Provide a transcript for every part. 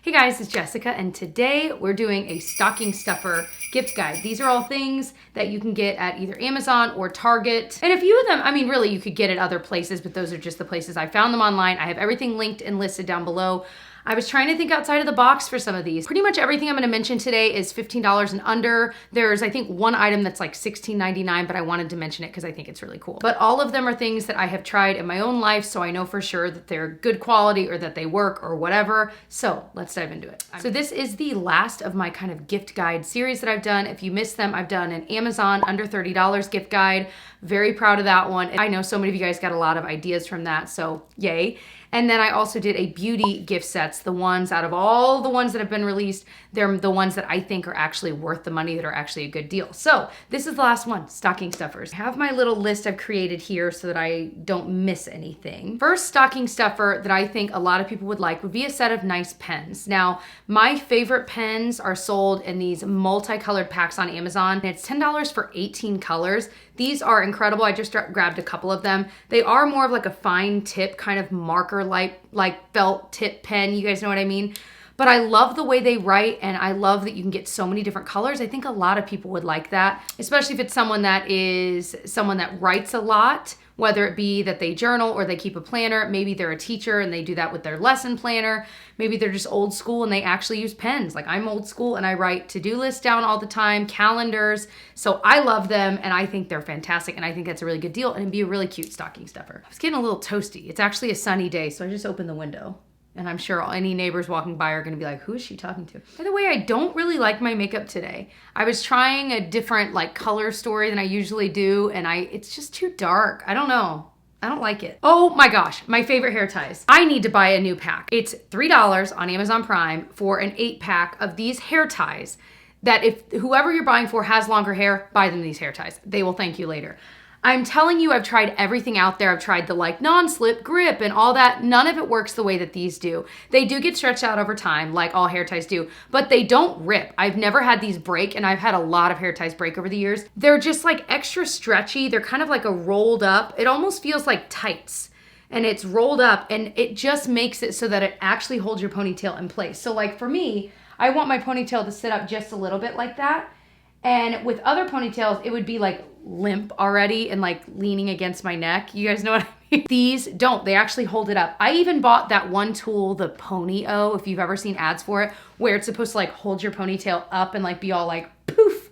Hey guys, it's Jessica, and today we're doing a stocking stuffer gift guide. These are all things that you can get at either Amazon or Target. And a few of them, I mean, really you could get at other places, but those are just the places I found them online. I have everything linked and listed down below. I was trying to think outside of the box for some of these. Pretty much everything I'm gonna mention today is $15 and under. There's, I think, one item that's like $16.99, but I wanted to mention it because I think it's really cool. But all of them are things that I have tried in my own life, so I know for sure that they're good quality or that they work or whatever. So let's dive into it. So this is the last of my kind of gift guide series that I've done. If you missed them, I've done an Amazon under $30 gift guide. Very proud of that one. I know so many of you guys got a lot of ideas from that, so yay. And then I also did a beauty gift sets, the ones out of all the ones that have been released, they're the ones that I think are actually worth the money, that are actually a good deal. So this is the last one, stocking stuffers. I have my little list I've created here so that I don't miss anything. First stocking stuffer that I think a lot of people would like would be a set of nice pens. Now, my favorite pens are sold in these multicolored packs on Amazon, and it's $10 for 18 colors. These are incredible. I just grabbed a couple of them. They are more of like a fine tip kind of marker like felt tip pen. You guys know what I mean? But I love the way they write, and I love that you can get so many different colors. I think a lot of people would like that, especially if it's someone that writes a lot, whether it be that they journal or they keep a planner. Maybe they're a teacher and they do that with their lesson planner. Maybe they're just old school and they actually use pens. Like I'm old school and I write to-do lists down all the time, calendars. So I love them and I think they're fantastic, and I think that's a really good deal, and it'd be a really cute stocking stuffer. I was getting a little toasty. It's actually a sunny day, so I just opened the window. And I'm sure any neighbors walking by are gonna be like, who is she talking to? By the way, I don't really like my makeup today. I was trying a different like color story than I usually do, and it's just too dark. I don't know. I don't like it. Oh my gosh, my favorite hair ties. I need to buy a new pack. It's $3 on Amazon Prime for an 8-pack of these hair ties that if whoever you're buying for has longer hair, buy them these hair ties. They will thank you later. I'm telling you, I've tried everything out there. I've tried the like non-slip grip and all that. None of it works the way that these do. They do get stretched out over time like all hair ties do, but they don't rip. I've never had these break, and I've had a lot of hair ties break over the years. They're just like extra stretchy. They're kind of like a rolled up. It almost feels like tights, and it's rolled up, and it just makes it so that it actually holds your ponytail in place. So like for me, I want my ponytail to sit up just a little bit like that. And with other ponytails, it would be like limp already and like leaning against my neck. You guys know what I mean? These don't. They actually hold it up. I even bought that one tool, the Pony-O, if you've ever seen ads for it, where it's supposed to like hold your ponytail up and like be all like poof.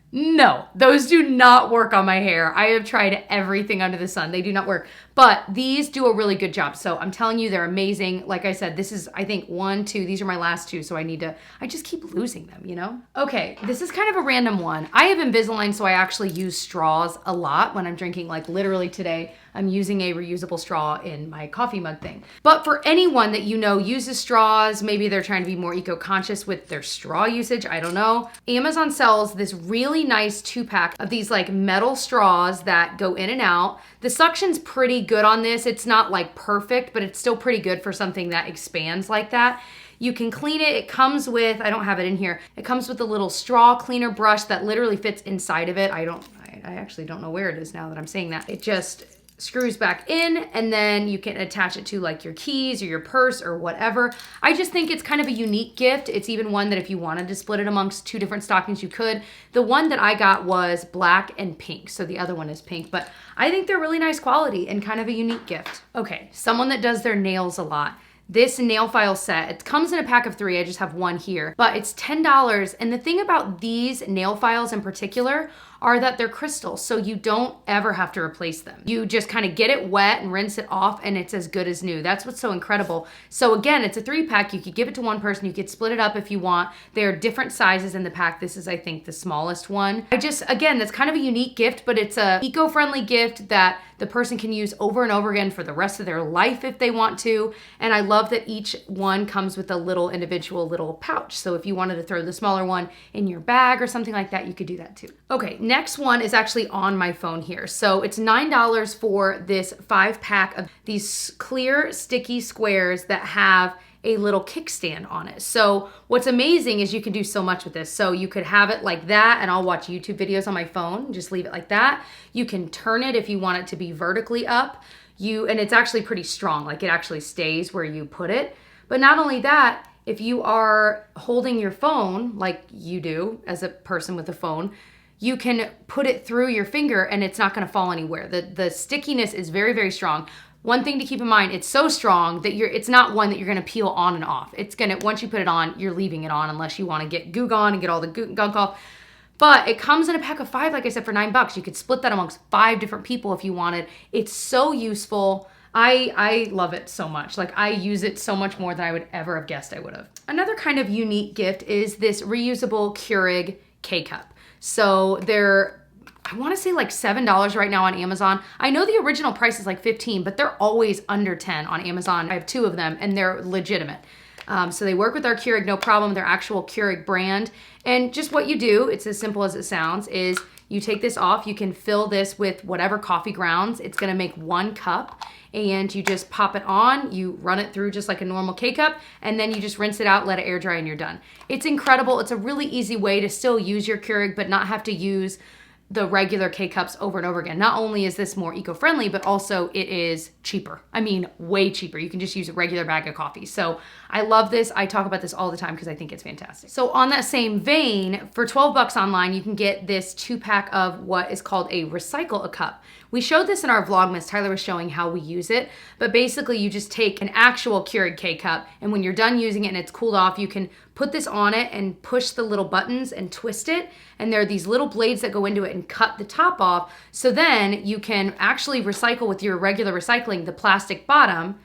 No, those do not work on my hair. I have tried everything under the sun. They do not work. But these do a really good job. So I'm telling you, they're amazing. Like I said, this is, I think, 1, 2. These are my last 2. So I just keep losing them, you know? Okay, this is kind of a random one. I have Invisalign, so I actually use straws a lot when I'm drinking. Like literally today, I'm using a reusable straw in my coffee mug thing. But for anyone that you know uses straws, maybe they're trying to be more eco-conscious with their straw usage, I don't know. Amazon sells this really nice 2-pack of these like metal straws that go in and out. The suction's pretty good on this. It's not like perfect, but it's still pretty good for something that expands like that. You can clean it. It comes with, I don't have it in here, it comes with a little straw cleaner brush that literally fits inside of it. I actually don't know where it is now that I'm saying that. It just screws back in, and then you can attach it to like your keys or your purse or whatever. I just think it's kind of a unique gift. It's even one that if you wanted to split it amongst 2 different stockings, you could. The one that I got was black and pink, so the other one is pink, but I think they're really nice quality and kind of a unique gift. Okay, someone that does their nails a lot. This nail file set, it comes in a pack of 3. I just have one here, but it's $10. And the thing about these nail files in particular are that they're crystal, so you don't ever have to replace them. You just kind of get it wet and rinse it off, and it's as good as new. That's what's so incredible. So again, it's a 3-pack. You could give it to one person. You could split it up if you want. There are different sizes in the pack. This is, I think, the smallest one. Again, that's kind of a unique gift, but it's a eco-friendly gift that the person can use over and over again for the rest of their life if they want to. And I love that each one comes with a little individual little pouch. So if you wanted to throw the smaller one in your bag or something like that, you could do that too. Okay, next one is actually on my phone here. So it's $9 for this 5-pack of these clear sticky squares that have a little kickstand on it. So what's amazing is you can do so much with this. So you could have it like that, and I'll watch YouTube videos on my phone, just leave it like that. You can turn it if you want it to be vertically up. And it's actually pretty strong, like it actually stays where you put it. But not only that, if you are holding your phone like you do as a person with a phone, you can put it through your finger and it's not gonna fall anywhere. The stickiness is very, very strong. One thing to keep in mind, it's so strong that it's not one that you're gonna peel on and off. It's gonna, once you put it on, you're leaving it on unless you wanna get goo gone and get all the gunk off. But it comes in a pack of 5, like I said, for $9. You could split that amongst 5 different people if you wanted. It's so useful. I love it so much. Like, I use it so much more than I would ever have guessed I would have. Another kind of unique gift is this reusable Keurig K-Cup. So they're, I want to say like $7 right now on Amazon. I know the original price is like 15, but they're always under 10 on Amazon. I have 2 of them and they're legitimate. So they work with our Keurig, no problem. They're actual Keurig brand. And just what you do, it's as simple as it sounds, is you take this off. You can fill this with whatever coffee grounds. It's gonna make 1 cup and you just pop it on. You run it through just like a normal K-Cup and then you just rinse it out, let it air dry and you're done. It's incredible. It's a really easy way to still use your Keurig but not have to use the regular K-Cups over and over again. Not only is this more eco-friendly, but also it is cheaper. I mean, way cheaper. You can just use a regular bag of coffee. So I love this. I talk about this all the time because I think it's fantastic. So on that same vein, for $12 online, you can get this 2-pack of what is called a Reusable Cup. We showed this in our Vlogmas. Tyler was showing how we use it, but basically you just take an actual Keurig K-Cup and when you're done using it and it's cooled off, you can put this on it and push the little buttons and twist it. And there are these little blades that go into it and cut the top off. So then you can actually recycle with your regular recycling the plastic bottom.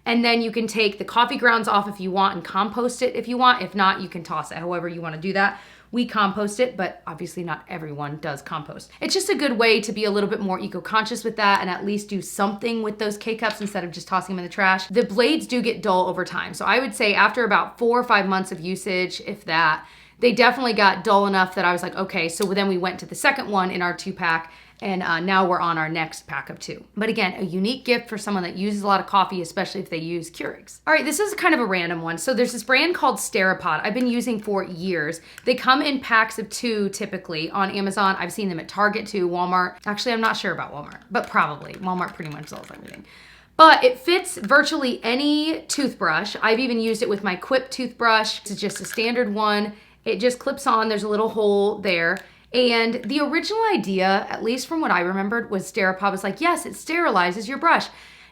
And then you can take the coffee grounds off if you want and compost it if you want. If not, you can toss it, however you want to do that. We compost it, but obviously not everyone does compost. It's just a good way to be a little bit more eco-conscious with that and at least do something with those K-Cups instead of just tossing them in the trash. The blades do get dull over time. So I would say after about 4 or 5 months of usage, if that, they definitely got dull enough that I was like, okay, so then we went to the second one in our 2-pack and now we're on our next pack of 2. But again, a unique gift for someone that uses a lot of coffee, especially if they use Keurigs. All right, this is kind of a random one. So there's this brand called Steripod I've been using for years. They come in packs of 2 typically on Amazon. I've seen them at Target too, Walmart. Actually, I'm not sure about Walmart, but probably. Walmart pretty much sells everything. But it fits virtually any toothbrush. I've even used it with my Quip toothbrush. It's just a standard one. It just clips on, there's a little hole there. And the original idea, at least from what I remembered, was Steripod was like, yes, it sterilizes your brush.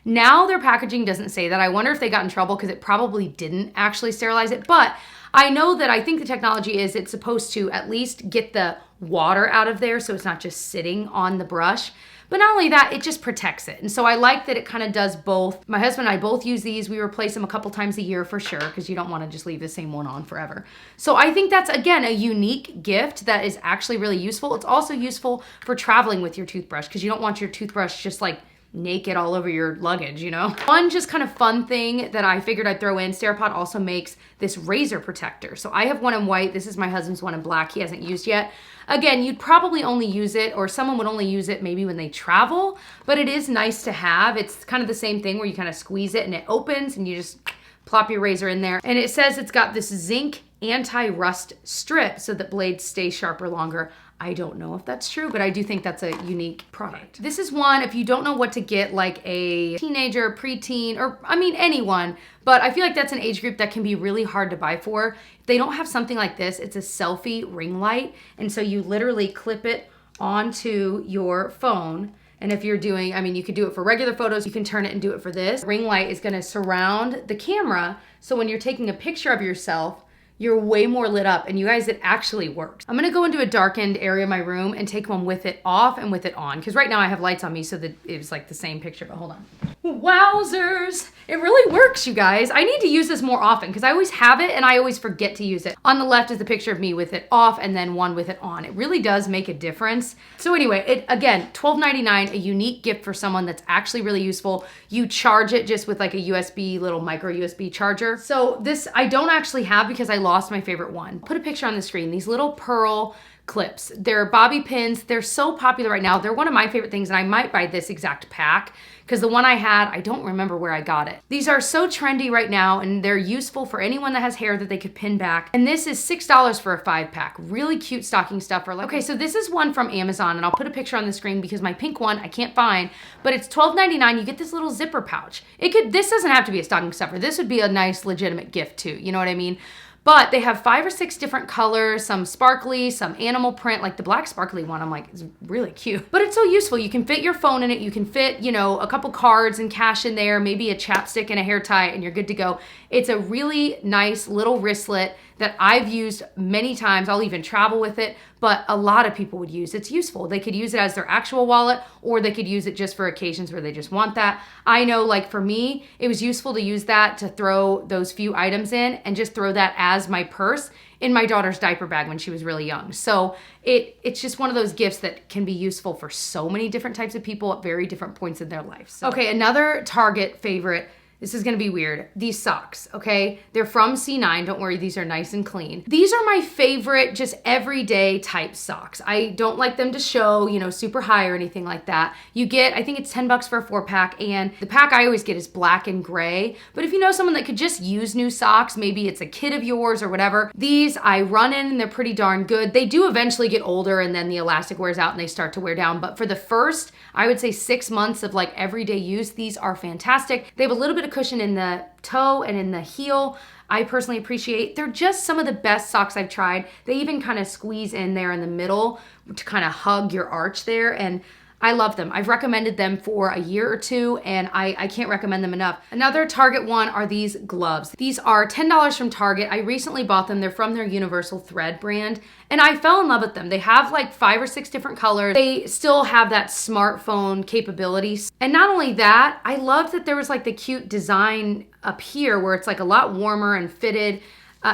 Now their packaging doesn't say that. I wonder if they got in trouble because it probably didn't actually sterilize it. But I know that I think the technology is it's supposed to at least get the water out of there so it's not just sitting on the brush. But not only that, it just protects it. And so I like that it kind of does both. My husband and I both use these. We replace them a couple times a year for sure because you don't want to just leave the same one on forever. So I think that's, again, a unique gift that is actually really useful. It's also useful for traveling with your toothbrush because you don't want your toothbrush just like naked all over your luggage, you know? One just kind of fun thing that I figured I'd throw in, Steripod also makes this razor protector. So I have one in white. This is my husband's one in black. He hasn't used yet. Again, you'd probably only use it, or someone would only use it maybe when they travel, but it is nice to have. It's kind of the same thing where you kind of squeeze it and it opens and you just plop your razor in there. And it says it's got this zinc anti-rust strip so that blades stay sharper longer. I don't know if that's true, but I do think that's a unique product. This is one, if you don't know what to get, like a teenager, preteen, or I mean anyone, but I feel like that's an age group that can be really hard to buy for. If they don't have something like this, it's a Selfie ring light. And so you literally clip it onto your phone. And if you're doing, I mean, you could do it for regular photos, you can turn it and do it for this. Ring light is gonna surround the camera. So when you're taking a picture of yourself, you're way more lit up, and you guys, it actually works. I'm gonna go into a darkened area of my room and take one with it off and with it on, because right now I have lights on me so that it was like the same picture, but hold on. Wowzers, it really works, you guys. I need to use this more often because I always have it and I always forget to use it. On the left is the picture of me with it off and then one with it on. It really does make a difference. So anyway, it again, $12.99, a unique gift for someone that's actually really useful. You charge it just with like a USB, little micro USB charger. So this I don't actually have because I lost my favorite one. Put a picture on the screen. These little pearl clips. They're bobby pins. They're so popular right now. They're one of my favorite things, and I might buy this exact pack because the one I had, I don't remember where I got it. These are so trendy right now, and they're useful for anyone that has hair that they could pin back. And this is $6 for a 5-pack. Really cute stocking stuffer. Okay, so this is one from Amazon, and I'll put a picture on the screen because my pink one I can't find, but it's $12.99. You get this little zipper pouch. This doesn't have to be a stocking stuffer. This would be a nice legitimate gift too, you know what I mean? But they have 5 or 6 different colors, some sparkly, some animal print, like the black sparkly one, I'm like, it's really cute. But it's so useful. You can fit your phone in it. You can fit, you know, a couple cards and cash in there, maybe a chapstick and a hair tie, and you're good to go. It's a really nice little wristlet that I've used many times. I'll even travel with it, but a lot of people would use it. It's useful. They could use it as their actual wallet, or they could use it just for occasions where they just want that. I know, like for me, it was useful to use that to throw those few items in and just throw that as my purse in my daughter's diaper bag when she was really young. So it's just one of those gifts that can be useful for so many different types of people at very different points in their life. So. Okay, another Target favorite. This is gonna be weird. These socks, okay? They're from C9, don't worry, these are nice and clean. These are my favorite, just everyday type socks. I don't like them to show, you know, super high or anything like that. You get, I think it's $10 for a 4-pack, and the pack I always get is black and gray. But if you know someone that could just use new socks, maybe it's a kid of yours or whatever, these I run in and they're pretty darn good. They do eventually get older and then the elastic wears out and they start to wear down. But for the first, I would say 6 months of like everyday use, these are fantastic. They have a little bit of cushion in the toe and in the heel. I personally appreciate. They're just some of the best socks I've tried. They even kind of squeeze in there in the middle to kind of hug your arch there, and I love them. I've recommended them for a year or two, and I can't recommend them enough. Another Target one are these gloves. These are $10 from Target. I recently bought them. They're from their Universal Thread brand, and I fell in love with them. They have like 5 or 6 different colors. They still have that smartphone capabilities. And not only that, I love that there was like the cute design up here where it's like a lot warmer and fitted.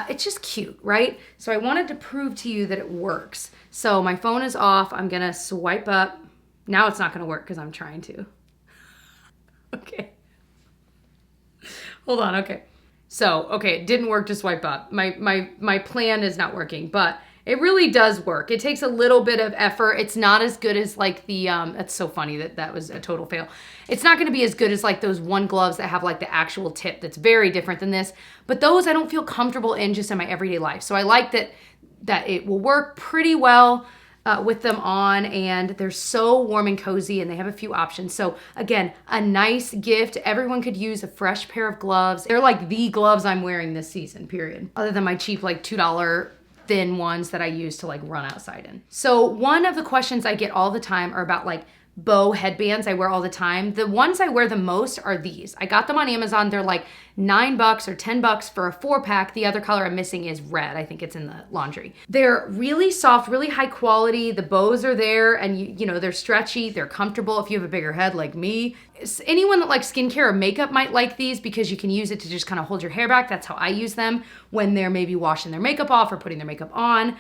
It's just cute, right? So I wanted to prove to you that it works. So my phone is off. I'm gonna swipe up. Now it's not gonna work because I'm trying to. Okay. Hold on, okay. So, okay, it didn't work to swipe up. My plan is not working, but it really does work. It takes a little bit of effort. It's not as good as like the, that's so funny that was a total fail. It's not gonna be as good as like those one gloves that have like the actual tip that's very different than this, but those I don't feel comfortable in just in my everyday life. So I like that it will work pretty well with them on, and they're so warm and cozy, and they have a few options. So again, a nice gift. Everyone could use a fresh pair of gloves. They're like the gloves I'm wearing this season, period. Other than my cheap like $2 thin ones that I use to like run outside in. So one of the questions I get all the time are about like bow headbands I wear all the time. The ones I wear the most are these. I got them on Amazon. They're like $9 or $10 for a 4-pack. The other color I'm missing is red. I think it's in the laundry. They're really soft, really high quality. The bows are there, and you know, they're stretchy, they're comfortable. If you have a bigger head like me, anyone that likes skincare or makeup might like these because you can use it to just kind of hold your hair back. That's how I use them when they're maybe washing their makeup off or putting their makeup on.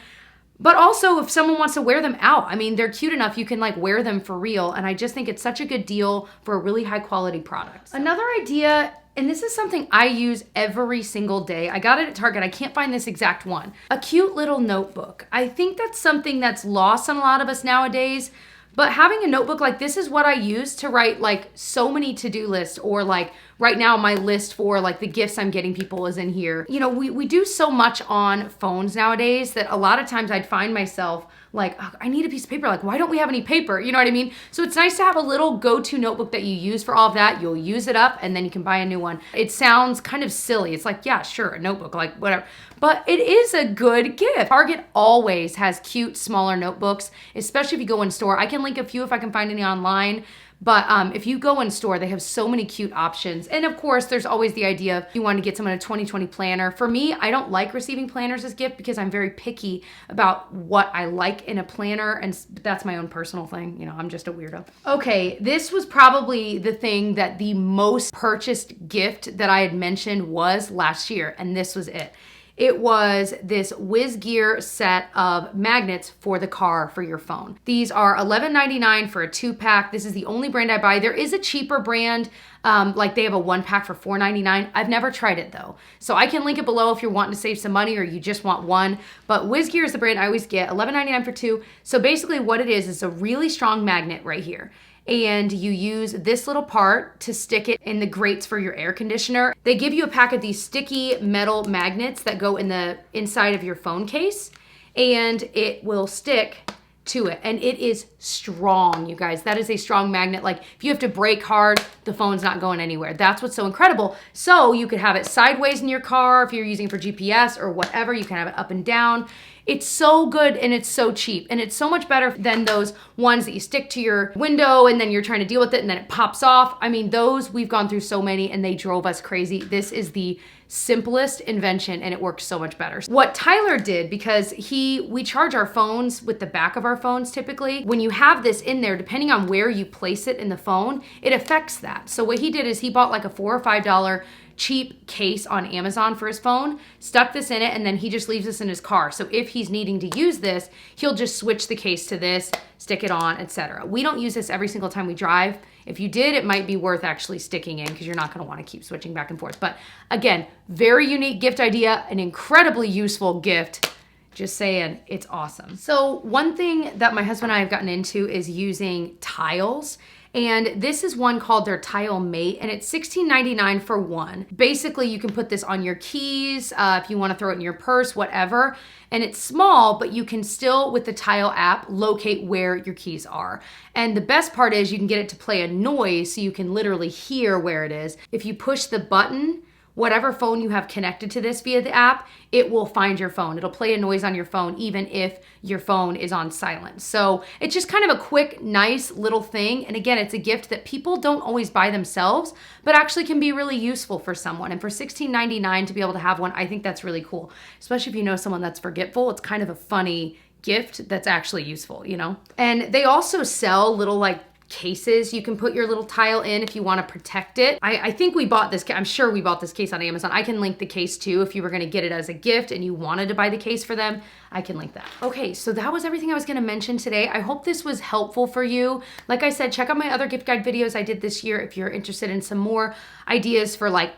But also if someone wants to wear them out, I mean, they're cute enough, you can like wear them for real. And I just think it's such a good deal for a really high quality product. Another idea, and this is something I use every single day. I got it at Target. I can't find this exact one. A cute little notebook. I think that's something that's lost on a lot of us nowadays. But having a notebook like this is what I use to write like so many to-do lists, or like right now my list for like the gifts I'm getting people is in here. You know, we do so much on phones nowadays that a lot of times I'd find myself like, oh, I need a piece of paper. Like, why don't we have any paper? You know what I mean? So it's nice to have a little go-to notebook that you use for all of that. You'll use it up and then you can buy a new one. It sounds kind of silly. It's like, yeah, sure, a notebook, like whatever. But it is a good gift. Target always has cute, smaller notebooks, especially if you go in store. I can link a few if I can find any online. But if you go in store, they have so many cute options. And of course, there's always the idea of you want to get someone a 2020 planner. For me, I don't like receiving planners as gift because I'm very picky about what I like in a planner, and that's my own personal thing. You know, I'm just a weirdo. Okay, this was probably the thing that the most purchased gift that I had mentioned was last year, and this was it. It was this Whiz Gear set of magnets for the car for your phone. These are $11.99 for a 2-pack. This is the only brand I buy. There is a cheaper brand, like they have a 1-pack for $4.99. I've never tried it though. So I can link it below if you're wanting to save some money or you just want one. But Whiz Gear is the brand I always get, $11.99 for 2. So basically what it is a really strong magnet right here. And you use this little part to stick it in the grates for your air conditioner. They give you a pack of these sticky metal magnets that go in the inside of your phone case, and it will stick to it. And it is strong, you guys. That is a strong magnet. Like if you have to brake hard, the phone's not going anywhere. That's what's so incredible. So you could have it sideways in your car if you're using it for GPS or whatever. You can have it up and down. It's so good and it's so cheap, and it's so much better than those ones that you stick to your window and then you're trying to deal with it and then it pops off. I mean, those, we've gone through so many and they drove us crazy. This is the simplest invention and it works so much better. What Tyler did, because we charge our phones with the back of our phones typically, when you have this in there, depending on where you place it in the phone, it affects that. So what he did is he bought like a $4 or $5 cheap case on Amazon for his phone, stuck this in it, and then he just leaves this in his car. So if he's needing to use this, he'll just switch the case to this, stick it on, etc. We don't use this every single time we drive. If you did, it might be worth actually sticking in because you're not gonna wanna keep switching back and forth. But again, very unique gift idea, an incredibly useful gift. Just saying, it's awesome. So one thing that my husband and I have gotten into is using tiles. And this is one called their Tile Mate, and it's $16.99 for one. Basically, you can put this on your keys, if you wanna throw it in your purse, whatever. And it's small, but you can still, with the Tile app, locate where your keys are. And the best part is you can get it to play a noise so you can literally hear where it is. If you push the button, whatever phone you have connected to this via the app, it will find your phone. It'll play a noise on your phone even if your phone is on silent. So it's just kind of a quick, nice little thing. And again, it's a gift that people don't always buy themselves, but actually can be really useful for someone. And for $16.99 to be able to have one, I think that's really cool. Especially if you know someone that's forgetful, it's kind of a funny gift that's actually useful, you know? And they also sell little like cases you can put your little tile in if you want to protect it. I think we bought this, I'm sure we bought this case on Amazon. I can link the case too if you were going to get it as a gift and you wanted to buy the case for them. I can link that. Okay, so that was everything I was going to mention today. I hope this was helpful for you. Like I said, check out my other gift guide videos I did this year if you're interested in some more ideas for like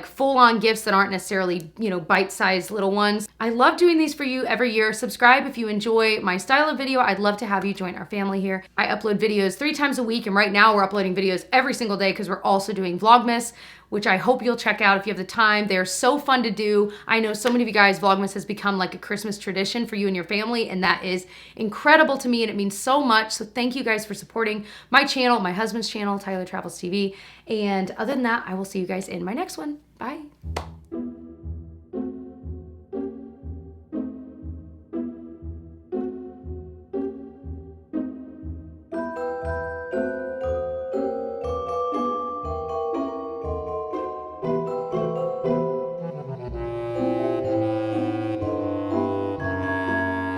full-on gifts that aren't necessarily, you know, bite-sized little ones. I love doing these for you every year. Subscribe if you enjoy my style of video. I'd love to have you join our family here. I upload videos 3 times a week, and right now we're uploading videos every single day because we're also doing Vlogmas, which I hope you'll check out if you have the time. They're so fun to do. I know so many of you guys, Vlogmas has become like a Christmas tradition for you and your family, and that is incredible to me, and it means so much. So thank you guys for supporting my channel, my husband's channel, Tyler Travels TV. And other than that, I will see you guys in my next one. Bye.